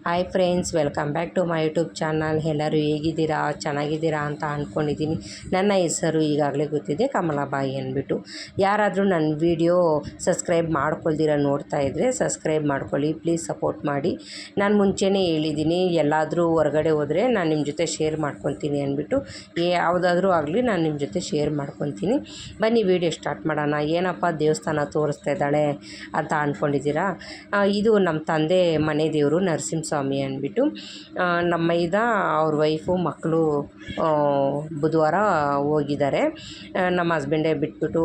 Hi friends, welcome back to my YouTube channel. ಎಲ್ಲರೂ ಹೇಗಿದ್ದೀರಾ, ಚೆನ್ನಾಗಿದ್ದೀರಾ ಅಂತ ಅಂದ್ಕೊಂಡಿದ್ದೀನಿ. ನನ್ನ ಹೆಸರು ಈಗಾಗಲೇ ಗೊತ್ತಿದೆ, ಕಮಲಾಬಾಯಿ ಅಂದ್ಬಿಟ್ಟು. ಯಾರಾದರೂ ನನ್ನ ವಿಡಿಯೋ ಸಬ್ಸ್ಕ್ರೈಬ್ ಮಾಡ್ಕೊಳ್ದಿರ ನೋಡ್ತಾ ಇದ್ದರೆ ಸಬ್ಸ್ಕ್ರೈಬ್ ಮಾಡ್ಕೊಳ್ಳಿ, ಪ್ಲೀಸ್ ಸಪೋರ್ಟ್ ಮಾಡಿ. ನಾನು ಮುಂಚೆನೇ ಹೇಳಿದ್ದೀನಿ, ಎಲ್ಲಾದರೂ ಹೊರಗಡೆ ಹೋದರೆ ನಾನು ನಿಮ್ಮ ಜೊತೆ ಶೇರ್ ಮಾಡ್ಕೊತೀನಿ ಅಂದ್ಬಿಟ್ಟು. ಯಾವುದಾದ್ರೂ ಆಗಲಿ ನಾನು ನಿಮ್ಮ ಜೊತೆ ಶೇರ್ ಮಾಡ್ಕೊತೀನಿ. ಬನ್ನಿ ವಿಡಿಯೋ ಸ್ಟಾರ್ಟ್ ಮಾಡೋಣ. ಏನಪ್ಪ ದೇವಸ್ಥಾನ ತೋರಿಸ್ತಾ ಇದ್ದಾಳೆ ಅಂತ ಅಂದ್ಕೊಂಡಿದ್ದೀರಾ? ಇದು ನಮ್ಮ ತಂದೆ ಮನೆ ದೇವರು ನರಸಿಂಹಸ್ವಾಮಿ ಅಂದ್ಬಿಟ್ಟು. ನಮ್ಮ ಮೈದ ಅವ್ರ ವೈಫು ಮಕ್ಕಳು ಬುಧವಾರ ಹೋಗಿದ್ದಾರೆ. ನಮ್ಮ ಹಸ್ಬೆಂಡೇ ಬಿಟ್ಬಿಟ್ಟು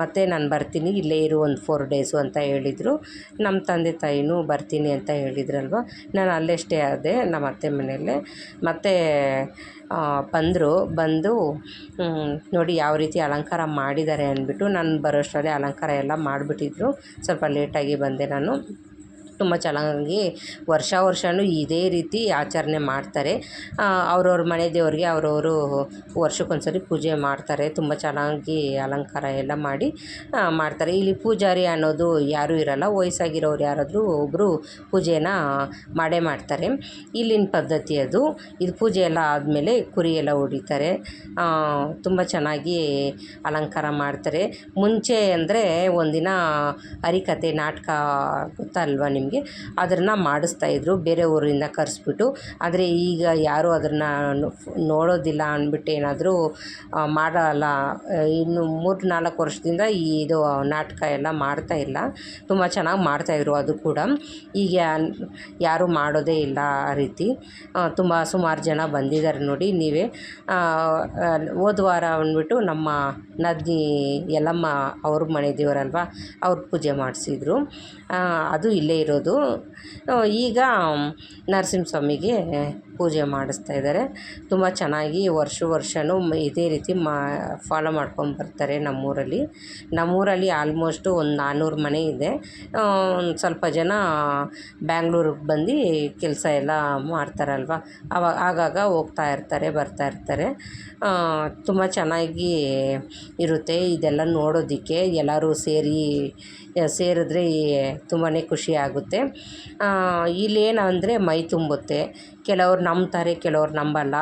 ಮತ್ತೆ ನಾನು ಬರ್ತೀನಿ, ಇಲ್ಲೇ ಇರು ಒಂದು 4 ಡೇಸು ಅಂತ ಹೇಳಿದರು. ನಮ್ಮ ತಂದೆ ತಾಯಿನೂ ಬರ್ತೀನಿ ಅಂತ ಹೇಳಿದ್ರಲ್ವ, ನಾನು ಅಲ್ಲೇ ಸ್ಟೇ ಆದೆ ನಮ್ಮ ಅತ್ತೆ ಮನೆಯಲ್ಲೇ. ಮತ್ತು ಬಂದು ನೋಡಿ ಯಾವ ರೀತಿ ಅಲಂಕಾರ ಮಾಡಿದ್ದಾರೆ ಅಂದ್ಬಿಟ್ಟು. ನಾನು ಬರೋಷ್ಟರಲ್ಲಿ ಅಲಂಕಾರ ಎಲ್ಲ ಮಾಡಿಬಿಟ್ಟಿದ್ರು. ಸ್ವಲ್ಪ ಲೇಟಾಗಿ ಬಂದೆ ನಾನು. ತುಂಬ ಚೆನ್ನಾಗಿ ವರ್ಷವೂ ಇದೇ ರೀತಿ ಆಚರಣೆ ಮಾಡ್ತಾರೆ. ಅವ್ರವ್ರ ಮನೆ ದೇವ್ರಿಗೆ ಅವರವರು ವರ್ಷಕ್ಕೊಂದ್ಸರಿ ಪೂಜೆ ಮಾಡ್ತಾರೆ. ತುಂಬ ಚೆನ್ನಾಗಿ ಅಲಂಕಾರ ಎಲ್ಲ ಮಾಡಿ ಮಾಡ್ತಾರೆ. ಇಲ್ಲಿ ಪೂಜಾರಿ ಅನ್ನೋದು ಯಾರೂ ಇರಲ್ಲ. ವಯಸ್ಸಾಗಿರೋರು ಯಾರಾದರೂ ಒಬ್ಬರು ಪೂಜೆನ ಮಾಡೇ ಮಾಡ್ತಾರೆ. ಇಲ್ಲಿನ ಪದ್ಧತಿ ಅದು. ಇದು ಪೂಜೆ ಎಲ್ಲ ಆದಮೇಲೆ ಕುರಿ ಎಲ್ಲ ಹೊಡಿತಾರೆ. ತುಂಬ ಚೆನ್ನಾಗಿ ಅಲಂಕಾರ ಮಾಡ್ತಾರೆ. ಮುಂಚೆ ಅಂದರೆ ಒಂದಿನ ಹರಿಕತೆ ನಾಟಕ ಗೊತ್ತಲ್ವ ನಿಮಗೆ, ಅದನ್ನು ಮಾಡಿಸ್ತಾಯಿದ್ರು ಬೇರೆ ಊರಿಂದ ಕರೆಸ್ಬಿಟ್ಟು. ಆದರೆ ಈಗ ಯಾರೂ ಅದನ್ನು ನೋಡೋದಿಲ್ಲ ಅಂದ್ಬಿಟ್ಟು ಏನಾದರೂ ಮಾಡಲ್ಲ. ಇನ್ನು 3-4 ವರ್ಷದಿಂದ ಇದು ನಾಟಕ ಎಲ್ಲ ಮಾಡ್ತಾಯಿಲ್ಲ. ತುಂಬ ಚೆನ್ನಾಗಿ ಮಾಡ್ತಾಯಿದ್ರು ಅದು ಕೂಡ. ಈಗ ಯಾರೂ ಮಾಡೋದೇ ಇಲ್ಲ ಆ ರೀತಿ. ಸುಮಾರು ಜನ ಬಂದಿದ್ದಾರೆ ನೋಡಿ ನೀವೇ. ಹೋದ ವಾರ ಅಂದ್ಬಿಟ್ಟು ನಮ್ಮ ನದಿನಿ ಯಲ್ಲಮ್ಮ ಅವ್ರ ಮನೆ ದೇವರಲ್ವ, ಅವ್ರ ಪೂಜೆ ಮಾಡಿಸಿದ್ರು. ಅದು ಇಲ್ಲೇ ಇರೋದು. ಈಗ ನರಸಿಂಹಸ್ವಾಮಿಗೆ ಪೂಜೆ ಮಾಡಿಸ್ತಾ ಇದ್ದಾರೆ. ತುಂಬ ಚೆನ್ನಾಗಿ ವರ್ಷವೂ ಇದೇ ರೀತಿ ಫಾಲೋ ಮಾಡ್ಕೊಂಡು ಬರ್ತಾರೆ ನಮ್ಮೂರಲ್ಲಿ ಆಲ್ಮೋಸ್ಟು ಒಂದು 400 ಮನೆ ಇದೆ. ಒಂದು ಸ್ವಲ್ಪ ಜನ ಬ್ಯಾಂಗ್ಳೂರಿಗೆ ಬಂದು ಕೆಲಸ ಎಲ್ಲ ಮಾಡ್ತಾರಲ್ವ, ಆಗಾಗ ಹೋಗ್ತಾ ಇರ್ತಾರೆ, ಬರ್ತಾ ಇರ್ತಾರೆ. ತುಂಬ ಚೆನ್ನಾಗಿ ಇರುತ್ತೆ ಇದೆಲ್ಲ ನೋಡೋದಕ್ಕೆ. ಎಲ್ಲರೂ ಸೇರಿದ್ರೆ ತುಂಬಾ ಖುಷಿ ಆಗುತ್ತೆ. ಇಲ್ಲೇನಂದರೆ ಮೈ ತುಂಬುತ್ತೆ. ಕೆಲವ್ರು ನಂಬ್ತಾರೆ, ಕೆಲವ್ರು ನಂಬಲ್ಲ.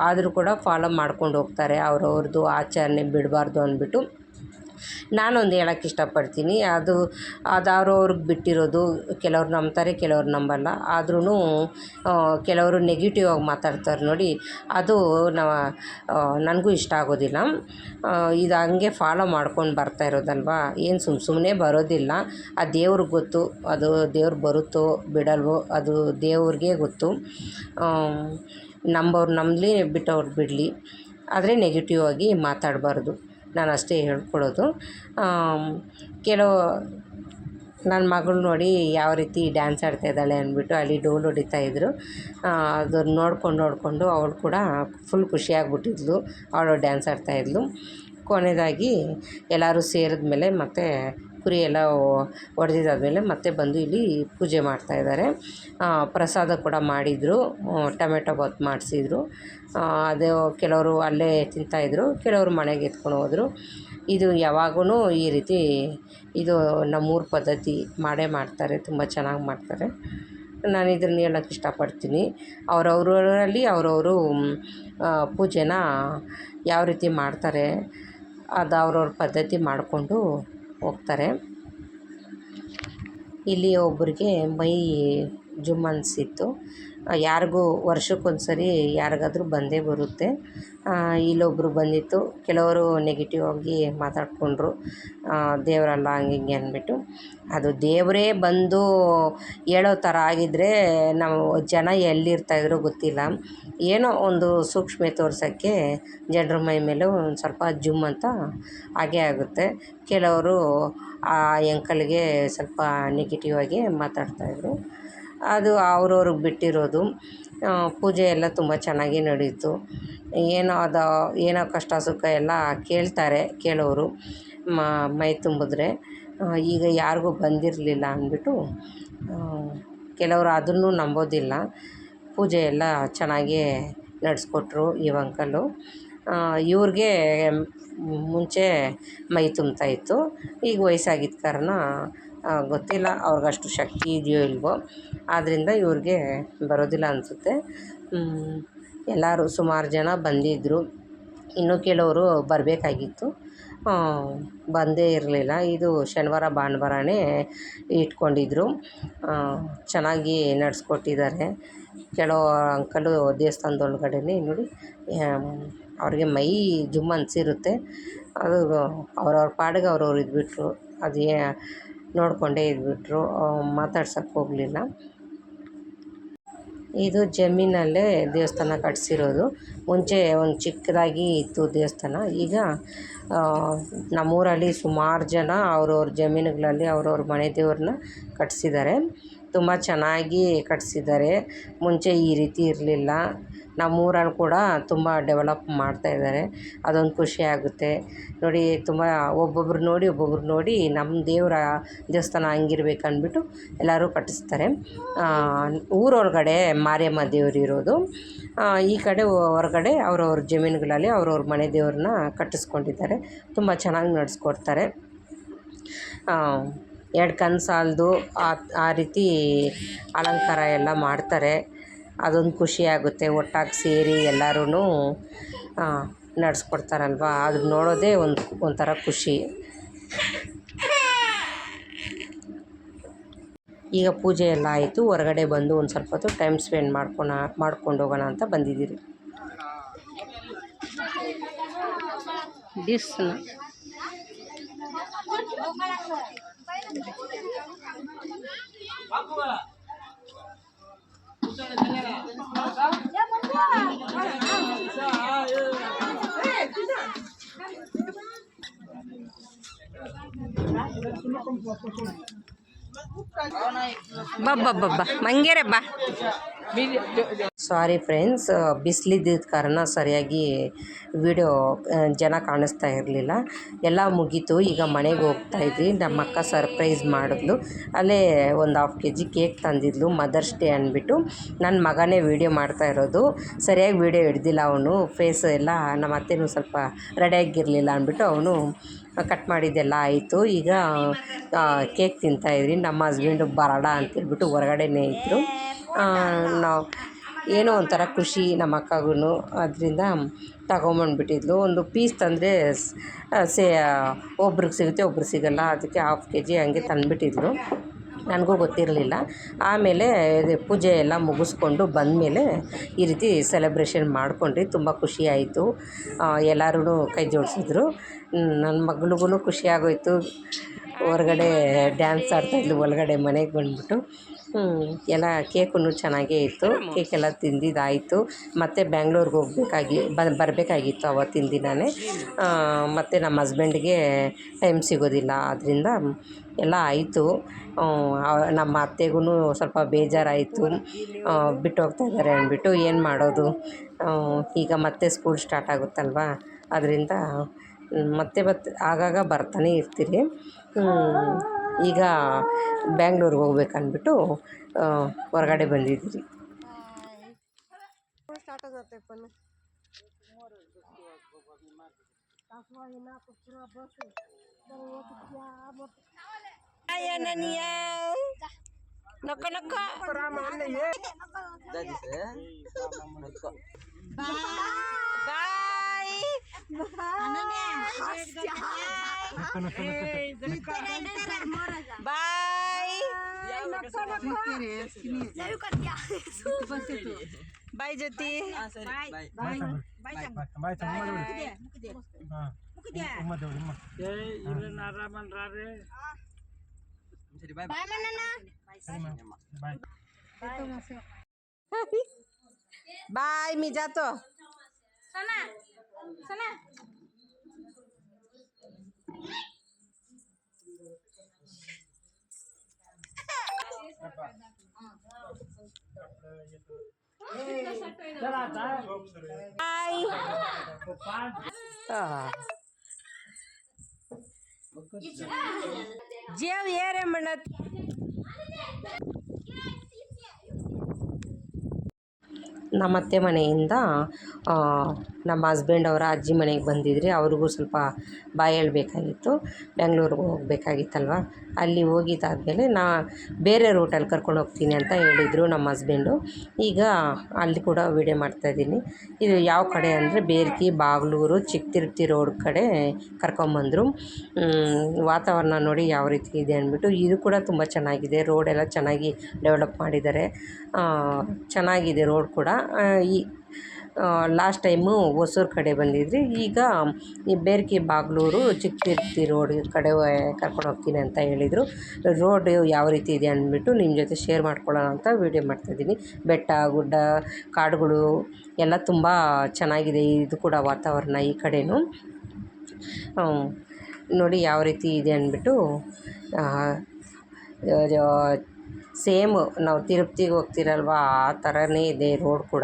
ಆದರೂ ಕೂಡ ಫಾಲೋ ಮಾಡ್ಕೊಂಡು ಹೋಗ್ತಾರೆ. ಅವ್ರವ್ರದ್ದು ಆಚರಣೆ ಬಿಡಬಾರ್ದು ಅಂದ್ಬಿಟ್ಟು. ನಾನೊಂದು ಹೇಳೋಕ್ಕೆ ಇಷ್ಟಪಡ್ತೀನಿ, ಅದು ಅವ್ರವ್ರಿಗೆ ಬಿಟ್ಟಿರೋದು. ಕೆಲವ್ರು ನಂಬ್ತಾರೆ, ಕೆಲವ್ರು ನಂಬಲ್ಲ. ಆದ್ರೂ ಕೆಲವರು ನೆಗೆಟಿವ್ ಆಗಿ ಮಾತಾಡ್ತಾರೆ ನೋಡಿ, ಅದು ನನಗೂ ಇಷ್ಟ ಆಗೋದಿಲ್ಲ. ಇದು ಹಂಗೆ ಫಾಲೋ ಮಾಡ್ಕೊಂಡು ಬರ್ತಾ ಇರೋದಲ್ವ, ಏನು ಸುಮ್ಮನೆ ಬರೋದಿಲ್ಲ. ಆ ದೇವ್ರಿಗೆ ಗೊತ್ತು, ಅದು ದೇವ್ರು ಬರುತ್ತೋ ಬಿಡಲ್ವೋ ಅದು ದೇವ್ರಿಗೆ ಗೊತ್ತು. ನಂಬೋರು ನಂಬಲಿ, ಬಿಟ್ಟವ್ರು ಬಿಡಲಿ, ಆದರೆ ನೆಗೆಟಿವ್ ಆಗಿ ಮಾತಾಡಬಾರ್ದು. ನಾನು ಅಷ್ಟೇ ಹೇಳ್ಕೊಳ್ಳೋದು. ನನ್ನ ಮಗಳು ನೋಡಿ ಯಾವ ರೀತಿ ಡ್ಯಾನ್ಸ್ ಆಡ್ತಾಯಿದ್ದಾಳೆ ಅಂದ್ಬಿಟ್ಟು ಅಲ್ಲಿ ಡೋಲು ಹೊಡಿತಾಯಿದ್ರು. ಅದನ್ನು ನೋಡಿಕೊಂಡು ಅವಳು ಕೂಡ ಫುಲ್ ಖುಷಿಯಾಗ್ಬಿಟ್ಟಿದ್ಲು. ಅವಳು ಡ್ಯಾನ್ಸ್ ಆಡ್ತಾಯಿದ್ಲು. ಕೊನೆಯದಾಗಿ ಎಲ್ಲರೂ ಸೇರಿದ್ಮೇಲೆ ಮತ್ತು ಕುರಿ ಎಲ್ಲ ಹೊಡೆದಿದ್ದಾದ್ಮೇಲೆ ಮತ್ತೆ ಬಂದು ಇಲ್ಲಿ ಪೂಜೆ ಮಾಡ್ತಾಯಿದ್ದಾರೆ. ಪ್ರಸಾದ ಕೂಡ ಮಾಡಿದರು. ಟೊಮೆಟೊ ಬಾತ್ ಮಾಡಿಸಿದ್ರು. ಅದು ಕೆಲವರು ಅಲ್ಲೇ ತಿಂತಾಯಿದ್ರು, ಕೆಲವರು ಮನೆಗೆ ಎತ್ಕೊಂಡು ಹೋದರು. ಇದು ಯಾವಾಗೂ ಈ ರೀತಿ ಇದು ನಮ್ಮೂರ ಪದ್ಧತಿ ಮಾಡೇ ಮಾಡ್ತಾರೆ. ತುಂಬ ಚೆನ್ನಾಗಿ ಮಾಡ್ತಾರೆ. ನಾನು ಇದನ್ನು ಹೇಳೋಕ್ಕೆ ಇಷ್ಟಪಡ್ತೀನಿ, ಅವರವರಲ್ಲಿ ಅವರವರು ಪೂಜೆನ ಯಾವ ರೀತಿ ಮಾಡ್ತಾರೆ ಅದು ಅವ್ರವ್ರ ಪದ್ಧತಿ ಮಾಡಿಕೊಂಡು ಹೋಗ್ತಾರೆ. ಇಲ್ಲಿ ಒಬ್ಬರಿಗೆ ಮೈ ಜುಮ್ ಅನಿಸಿತ್ತು. ಯಾರಿಗೂ ವರ್ಷಕ್ಕೊಂದ್ಸರಿ ಯಾರಿಗಾದ್ರೂ ಬಂದೇ ಬರುತ್ತೆ. ಇಲ್ಲೊಬ್ಬರು ಬಂದಿತ್ತು. ಕೆಲವರು ನೆಗೆಟಿವ್ ಆಗಿ ಮಾತಾಡಿಕೊಂಡ್ರು, ದೇವರಲ್ಲ ಹಂಗೆ ಹಿಂಗೆ ಅಂದ್ಬಿಟ್ಟು. ಅದು ದೇವರೇ ಬಂದು ಹೇಳೋ ಥರ ಆಗಿದ್ದರೆ ನಾವು ಜನ ಎಲ್ಲಿರ್ತಾಯಿದ್ರೋ ಗೊತ್ತಿಲ್ಲ. ಏನೋ ಒಂದು ಸೂಕ್ಷ್ಮ ತೋರ್ಸೋಕ್ಕೆ ಜನರ ಮೈ ಮೇಲೆ ಒಂದು ಸ್ವಲ್ಪ ಜುಮ್ ಅಂತ ಹಾಗೇ ಆಗುತ್ತೆ. ಕೆಲವರು ಆ ಅಂಕಲ್ಗೆ ಸ್ವಲ್ಪ ನೆಗೆಟಿವ್ ಆಗಿ ಮಾತಾಡ್ತಾಯಿದ್ರು. ಅದು ಅವ್ರವ್ರಿಗೆ ಬಿಟ್ಟಿರೋದು. ಪೂಜೆ ಎಲ್ಲ ತುಂಬ ಚೆನ್ನಾಗಿ ನಡೀತು. ಏನೋ ಕಷ್ಟ ಸುಖ ಎಲ್ಲ ಕೇಳ್ತಾರೆ ಕೇಳೋರು, ಮೈ ತುಂಬಿದ್ರೆ. ಈಗ ಯಾರಿಗೂ ಬಂದಿರಲಿಲ್ಲ ಅಂದ್ಬಿಟ್ಟು ಕೆಲವರು ಅದನ್ನು ನಂಬೋದಿಲ್ಲ. ಪೂಜೆ ಎಲ್ಲ ಚೆನ್ನಾಗೇ ನಡೆಸ್ಕೊಟ್ರು ಈ ಅಂಕಲು. ಇವ್ರಿಗೆ ಮುಂಚೆ ಮೈ ತುಂಬ್ತಾಯಿತ್ತು, ಈಗ ವಯಸ್ಸಾಗಿದ್ದ ಕಾರಣ ಗೊತ್ತಿಲ್ಲ ಅವ್ರಿಗಷ್ಟು ಶಕ್ತಿ ಇದೆಯೋ ಇಲ್ವೋ, ಆದ್ದರಿಂದ ಇವ್ರಿಗೆ ಬರೋದಿಲ್ಲ ಅನಿಸುತ್ತೆ. ಎಲ್ಲರೂ ಸುಮಾರು ಜನ ಬಂದಿದ್ದರು, ಇನ್ನೂ ಕೆಲವರು ಬರಬೇಕಾಗಿತ್ತು, ಬಂದೇ ಇರಲಿಲ್ಲ. ಇದು ಶನಿವಾರ ಭಾನುವಾರನೇ ಇಟ್ಕೊಂಡಿದ್ರು. ಚೆನ್ನಾಗಿ ನಡೆಸ್ಕೊಟ್ಟಿದ್ದಾರೆ. ಕೆಲವು ಅಂಕಲು ದೇವಸ್ಥಾನದೊಳಗಡೆನೇ ನೋಡಿ, ಅವ್ರಿಗೆ ಮೈ ಜುಮ್ ಅನಿಸಿರುತ್ತೆ. ಅದು ಅವ್ರವ್ರ ಪಾಡಿಗೆ ಅವ್ರವ್ರು ಇದ್ಬಿಟ್ರು, ಅದೇ ನೋಡಿಕೊಂಡೇ ಇದ್ಬಿಟ್ರು, ಮಾತಾಡ್ಸೋಕ್ಕೆ ಹೋಗಲಿಲ್ಲ. ಇದು ಜಮೀನಲ್ಲೇ ದೇವಸ್ಥಾನ ಕಟ್ಟಿಸಿರೋದು. ಮುಂಚೆ ಒಂದು ಚಿಕ್ಕದಾಗಿ ಇತ್ತು ದೇವಸ್ಥಾನ. ಈಗ ನಮ್ಮೂರಲ್ಲಿ ಸುಮಾರು ಜನ ಅವ್ರವ್ರ ಜಮೀನುಗಳಲ್ಲಿ ಅವ್ರವ್ರ ಮನೆ ದೇವ್ರನ್ನ ಕಟ್ಟಿಸಿದ್ದಾರೆ. ತುಂಬ ಚೆನ್ನಾಗಿ ಕಟ್ಟಿಸಿದ್ದಾರೆ. ಮುಂಚೆ ಈ ರೀತಿ ಇರಲಿಲ್ಲ. ನಮ್ಮೂರಲ್ಲಿ ಕೂಡ ತುಂಬ ಡೆವಲಪ್ ಮಾಡ್ತಾಯಿದ್ದಾರೆ. ಅದೊಂದು ಖುಷಿ ಆಗುತ್ತೆ ನೋಡಿ. ತುಂಬ ಒಬ್ಬೊಬ್ರು ನೋಡಿ ನಮ್ಮ ದೇವಸ್ಥಾನ ಹಂಗಿರ್ಬೇಕು ಅಂದ್ಬಿಟ್ಟು ಎಲ್ಲರೂ ಕಟ್ಟಿಸ್ತಾರೆ. ಊರೊಳಗಡೆ ಮಾರಿಯಮ್ಮ ದೇವ್ರು ಇರೋದು. ಈ ಕಡೆ ಹೊರಗಡೆ ಅವ್ರವ್ರ ಜಮೀನುಗಳಲ್ಲಿ ಅವ್ರವ್ರ ಮನೆ ದೇವ್ರನ್ನ ಕಟ್ಟಿಸ್ಕೊಂಡಿದ್ದಾರೆ. ತುಂಬ ಚೆನ್ನಾಗಿ ನಡೆಸ್ಕೊಡ್ತಾರೆ. 2 ಕನ್ಸಾಲ್ದು ಆ ರೀತಿ ಅಲಂಕಾರ ಎಲ್ಲ ಮಾಡ್ತಾರೆ. ಅದೊಂದು ಖುಷಿಯಾಗುತ್ತೆ. ಒಟ್ಟಾಗಿ ಸೇರಿ ಎಲ್ಲರೂ ನಡೆಸ್ಕೊಡ್ತಾರಲ್ವ, ಅದು ನೋಡೋದೇ ಒಂಥರ ಖುಷಿ. ಈಗ ಪೂಜೆ ಎಲ್ಲ ಆಯಿತು. ಹೊರಗಡೆ ಬಂದು ಒಂದು ಸ್ವಲ್ಪ ಹೊತ್ತು ಟೈಮ್ ಸ್ಪೆಂಡ್ ಮಾಡ್ಕೊಂಡು ಹೋಗೋಣ ಅಂತ ಬಂದಿದ್ದೀರಿ. ಡಿಸ್ನ ಬಬ್ಬ ಮಂಗೇರೆ ಬಾ. ಸಾರಿ ಫ್ರೆಂಡ್ಸ್, ಬಿಸಿಲಿದ್ದಿದ್ದ ಕಾರಣ ಸರಿಯಾಗಿ ವಿಡಿಯೋ ಜನ ಕಾಣಿಸ್ತಾ ಇರಲಿಲ್ಲ. ಎಲ್ಲ ಮುಗೀತು. ಈಗ ಮನೆಗೆ ಹೋಗ್ತಾಯಿದ್ವಿ. ನಮ್ಮ ಅಕ್ಕ ಸರ್ಪ್ರೈಸ್ ಮಾಡಿದ್ಲು. ಅಲ್ಲೇ ಒಂದು 1/2 kg ಕೇಕ್ ತಂದಿದ್ಲು, ಮದರ್ಸ್ ಡೇ ಅಂದ್ಬಿಟ್ಟು. ನನ್ನ ಮಗನೇ ವೀಡಿಯೋ ಮಾಡ್ತಾ ಇರೋದು. ಸರಿಯಾಗಿ ವೀಡಿಯೋ ಹಿಡ್ದಿಲ್ಲ ಅವನು. ಫೇಸ್ ಎಲ್ಲ ನಮ್ಮ ಅತ್ತೆನೂ ಸ್ವಲ್ಪ ರೆಡಿಯಾಗಿರಲಿಲ್ಲ ಅಂದ್ಬಿಟ್ಟು ಅವನು ಕಟ್ ಮಾಡಿದ್ದೆಲ್ಲ ಆಯಿತು. ಈಗ ಕೇಕ್ ತಿಂತಾಯಿದ್ರಿ. ನಮ್ಮ ಹಸ್ಬೆಂಡು ಬರಡ ಅಂತೇಳ್ಬಿಟ್ಟು ಹೊರಗಡೆನೇ ಇದ್ದರು. ನಾವು ಏನೋ ಒಂಥರ ಖುಷಿ ನಮ್ಮ ಅಕ್ಕಗೂ. ಅದರಿಂದ ತಗೊಂಬಂದ್ಬಿಟ್ಟಿದ್ಲು. ಒಂದು ಪೀಸ್ ತಂದರೆ ಒಬ್ರಿಗೆ ಸಿಗುತ್ತೆ, ಒಬ್ರಿಗೆ ಸಿಗೋಲ್ಲ. ಅದಕ್ಕೆ 1/2 kg ಹಂಗೆ ತಂದುಬಿಟ್ಟಿದ್ಲು. ನನಗೂ ಗೊತ್ತಿರಲಿಲ್ಲ. ಆಮೇಲೆ ಪೂಜೆ ಎಲ್ಲ ಮುಗಿಸ್ಕೊಂಡು ಬಂದಮೇಲೆ ಈ ರೀತಿ ಸೆಲೆಬ್ರೇಷನ್ ಮಾಡ್ಕೊಂಡ್ರಿ. ತುಂಬ ಖುಷಿಯಾಯಿತು. ಎಲ್ಲರೂ ಕೈ ಜೋಡಿಸಿದ್ರು. ನನ್ನ ಮಗಳಿಗೂ ಖುಷಿಯಾಗೋಯಿತು. ಹೊರಗಡೆ ಡ್ಯಾನ್ಸ್ ಆಡ್ತಾಯಿದ್ಲು ಒಳಗಡೆ ಮನೆಗೆ ಬಂದುಬಿಟ್ಟು. ಎಲ್ಲ ಕೇಕು ಚೆನ್ನಾಗೇ ಇತ್ತು. ಕೇಕೆಲ್ಲ ತಿಂದಿದ್ದಾಯಿತು. ಮತ್ತು ಬ್ಯಾಂಗ್ಳೂರಿಗೆ ಬರಬೇಕಾಗಿತ್ತು ಅವತ್ತಿನ ದಿನವೇ. ಮತ್ತು ನಮ್ಮ ಹಸ್ಬೆಂಡ್ಗೆ ಟೈಮ್ ಸಿಗೋದಿಲ್ಲ. ಆದ್ದರಿಂದ ಎಲ್ಲ ಆಯಿತು. ನಮ್ಮ ಅತ್ತೆಗೂ ಸ್ವಲ್ಪ ಬೇಜಾರಾಯಿತು, ಬಿಟ್ಟು ಹೋಗ್ತಾ ಇದ್ದಾರೆ ಅಂದ್ಬಿಟ್ಟು. ಏನು ಮಾಡೋದು, ಈಗ ಮತ್ತೆ ಸ್ಕೂಲ್ ಸ್ಟಾರ್ಟ್ ಆಗುತ್ತಲ್ವ, ಅದರಿಂದ ಮತ್ತೆ ಆಗಾಗ ಬರ್ತಾನೆ ಇರ್ತೀರಿ. ಈಗ ಬ್ಯಾಂಗ್ಳೂರಿಗೆ ಹೋಗ್ಬೇಕಂದ್ಬಿಟ್ಟು ಹೊರಗಡೆ ಬಂದಿದ್ದೀರಿ. ಬಾಯ್ ಜ್ಯೋತಿ. बाय मी जातो. सना सना बाय. जेव ये रे म्हणत. ನಮ್ಮ ಅತ್ತೆ ಮನೆಯಿಂದ ನಮ್ಮ ಹಸ್ಬೆಂಡ್ ಅವರ ಅಜ್ಜಿ ಮನೆಗೆ ಬಂದಿದ್ರಿ. ಅವ್ರಿಗೂ ಸ್ವಲ್ಪ ಬಾಯ್ ಹೇಳ್ಬೇಕಾಗಿತ್ತು, ಬೆಂಗ್ಳೂರಿಗೆ ಹೋಗ್ಬೇಕಾಗಿತ್ತಲ್ವ. ಅಲ್ಲಿ ಹೋಗಿದ್ದಾದಮೇಲೆ ಬೇರೆ ರೂಟಲ್ಲಿ ಕರ್ಕೊಂಡು ಹೋಗ್ತೀನಿ ಅಂತ ಹೇಳಿದರು ನಮ್ಮ ಹಸ್ಬೆಂಡು. ಈಗ ಅಲ್ಲಿ ಕೂಡ ವೀಡಿಯೋ ಮಾಡ್ತಾಯಿದ್ದೀನಿ. ಇದು ಯಾವ ಕಡೆ ಅಂದರೆ ಬೇರ್ಕಿ ಬಾಗ್ಲೂರು ಚಿಕ್ಕತಿರುಪತಿ ರೋಡ್ ಕಡೆ ಕರ್ಕೊಂಬಂದರು. ವಾತಾವರಣ ನೋಡಿ ಯಾವ ರೀತಿ ಇದೆ ಅಂದ್ಬಿಟ್ಟು. ಇದು ಕೂಡ ತುಂಬ ಚೆನ್ನಾಗಿದೆ, ರೋಡೆಲ್ಲ ಚೆನ್ನಾಗಿ ಡೆವಲಪ್ ಮಾಡಿದ್ದಾರೆ. ಚೆನ್ನಾಗಿದೆ ರೋಡ್ ಕೂಡ. ಈ ಲಾಸ್ಟ್ ಟೈಮು ಹೊಸೂರು ಕಡೆ ಬಂದಿದ್ರಿ, ಈಗ ಈ ಬೇರ್ಕಿ ಬಾಗ್ಲೂರು ಚಿಕ್ಕತಿರುಪತಿ ರೋಡ್ ಕಡೆ ಕರ್ಕೊಂಡು ಹೋಗ್ತೀನಿ ಅಂತ ಹೇಳಿದರು. ರೋಡ್ ಯಾವ ರೀತಿ ಇದೆ ಅಂದ್ಬಿಟ್ಟು ನಿಮ್ಮ ಜೊತೆ ಶೇರ್ ಮಾಡ್ಕೊಳ್ಳೋಣ ಅಂತ ವೀಡಿಯೋ ಮಾಡ್ತಾಯಿದ್ದೀನಿ. ಬೆಟ್ಟ ಗುಡ್ಡ ಕಾಡುಗಳು ಎಲ್ಲ ತುಂಬ ಚೆನ್ನಾಗಿದೆ. ಇದು ಕೂಡ ವಾತಾವರಣ ಈ ಕಡೆಯೂ ನೋಡಿ ಯಾವ ರೀತಿ ಇದೆ ಅಂದ್ಬಿಟ್ಟು. ಸೇಮ್ ನಾವು ತಿರುಪತಿಗೆ ಹೋಗ್ತಿರಲ್ವ ಆ ಥರನೇ ಇದೆ ರೋಡ್ ಕೂಡ.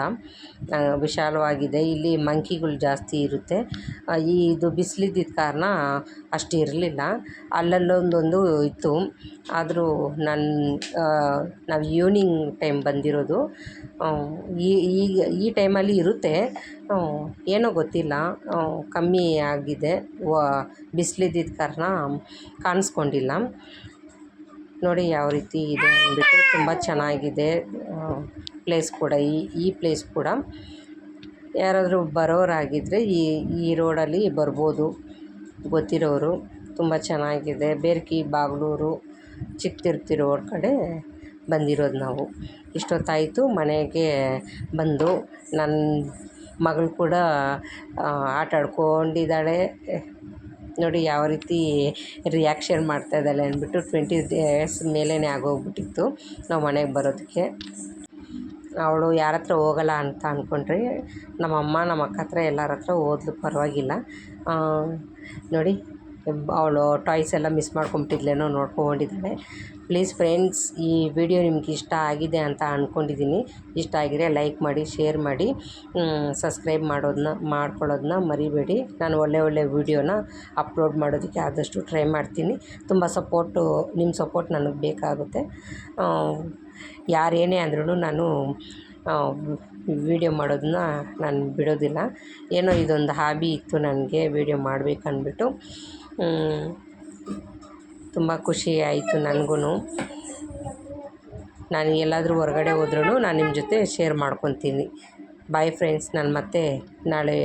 ವಿಶಾಲವಾಗಿದೆ. ಇಲ್ಲಿ ಮಂಕಿಗಳು ಜಾಸ್ತಿ ಇರುತ್ತೆ. ಇದು ಬಿಸಿಲಿದ್ದಿದ್ದ ಕಾರಣ ಅಷ್ಟು ಇರಲಿಲ್ಲ, ಅಲ್ಲಲ್ಲೊಂದೊಂದು ಇತ್ತು. ಆದರೂ ನಾವು ಈವ್ನಿಂಗ್ ಟೈಮ್ ಬಂದಿರೋದು. ಈಗ ಈ ಟೈಮಲ್ಲಿ ಇರುತ್ತೆ, ಏನೋ ಗೊತ್ತಿಲ್ಲ, ಕಮ್ಮಿ ಆಗಿದೆ. ಬಿಸಿಲಿದ್ದಿದ್ದ ಕಾರಣ ಕಾಣಿಸ್ಕೊಂಡಿಲ್ಲ. ನೋಡಿ ಯಾವ ರೀತಿ ಇದೆ ಅಂದ್ಬಿಟ್ಟು. ತುಂಬ ಚೆನ್ನಾಗಿದೆ ಪ್ಲೇಸ್ ಕೂಡ. ಈ ಪ್ಲೇಸ್ ಕೂಡ ಯಾರಾದರೂ ಬರೋರಾಗಿದ್ದರೆ ಈ ರೋಡಲ್ಲಿ ಬರ್ಬೋದು, ಗೊತ್ತಿರೋರು. ತುಂಬ ಚೆನ್ನಾಗಿದೆ. ಬೇರ್ಕಿ ಬಾಗ್ಲೂರು ಚಿಕ್ಕತಿರುಪತಿ ರೋಡ್ ಕಡೆ ಬಂದಿರೋದು ನಾವು. ಇಷ್ಟೊತ್ತಾಯಿತು ಮನೆಗೆ ಬಂದು. ನನ್ನ ಮಗಳು ಕೂಡ ಆಟ ಆಡ್ಕೊಂಡಿದ್ದಾಳೆ. ನೋಡಿ ಯಾವ ರೀತಿ ರಿಯಾಕ್ಷನ್ ಮಾಡ್ತಾಯಿದ್ದಾಳೆ ಅಂದ್ಬಿಟ್ಟು. 20 ಡೇಸ್ ಮೇಲೇ ಆಗೋಗ್ಬಿಟ್ಟಿತ್ತು ನಾವು ಮನೆಗೆ ಬರೋದಕ್ಕೆ. ಅವಳು ಯಾರ ಹತ್ರ ಹೋಗಲ್ಲ ಅಂತ ಅಂದ್ಕೊಂಡ್ರೆ ನಮ್ಮಮ್ಮ ನಮ್ಮ ಅಕ್ಕ ಹತ್ರ ಎಲ್ಲರ ಹತ್ರ ಹೋದ್ಲು, ಪರವಾಗಿಲ್ಲ. ನೋಡಿ ಅವಳು ಟಾಯ್ಸ್ ಎಲ್ಲ ಮಿಸ್ ಮಾಡ್ಕೊಂಬಿಟ್ಟಿದ್ಲೇನೋ ನೋಡ್ಕೊಂಡಿದ್ದಾಳೆ. ಪ್ಲೀಸ್ ಫ್ರೆಂಡ್ಸ್, ಈ ವಿಡಿಯೋ ನಿಮ್ಗೆ ಇಷ್ಟ ಆಗಿದೆ ಅಂತ ಅಂದ್ಕೊಂಡಿದ್ದೀನಿ. ಇಷ್ಟ ಆಗಿದ್ರೆ ಲೈಕ್ ಮಾಡಿ, ಶೇರ್ ಮಾಡಿ, ಸಬ್ಸ್ಕ್ರೈಬ್ ಮಾಡ್ಕೊಳ್ಳೋದನ್ನ ಮರಿಬೇಡಿ. ನಾನು ಒಳ್ಳೆ ವೀಡಿಯೋನ ಅಪ್ಲೋಡ್ ಮಾಡೋದಕ್ಕೆ ಆದಷ್ಟು ಟ್ರೈ ಮಾಡ್ತೀನಿ. ತುಂಬ ನಿಮ್ಮ ಸಪೋರ್ಟ್ ನನಗೆ ಬೇಕಾಗುತ್ತೆ. ಯಾರೇನೇ ಅಂದ್ರೂ ನಾನು ವೀಡಿಯೋ ಮಾಡೋದನ್ನ ನಾನು ಬಿಡೋದಿಲ್ಲ. ಏನೋ ಇದೊಂದು ಹಾಬಿ ಇತ್ತು ನನಗೆ, ವೀಡಿಯೋ ಮಾಡಬೇಕಂದ್ಬಿಟ್ಟು. ತುಂಬ ಖುಷಿ ಆಯಿತು ನನಗೂ. ನಾನು ಎಲ್ಲಾದರೂ ಹೊರಗಡೆ ಹೋದ್ರೂ ನಾನು ನಿಮ್ಮ ಜೊತೆ ಶೇರ್ ಮಾಡ್ಕೊತೀನಿ. ಬಾಯ್ ಫ್ರೆಂಡ್ಸ್, ನಾನು ಮತ್ತೆ ನಾಳೆ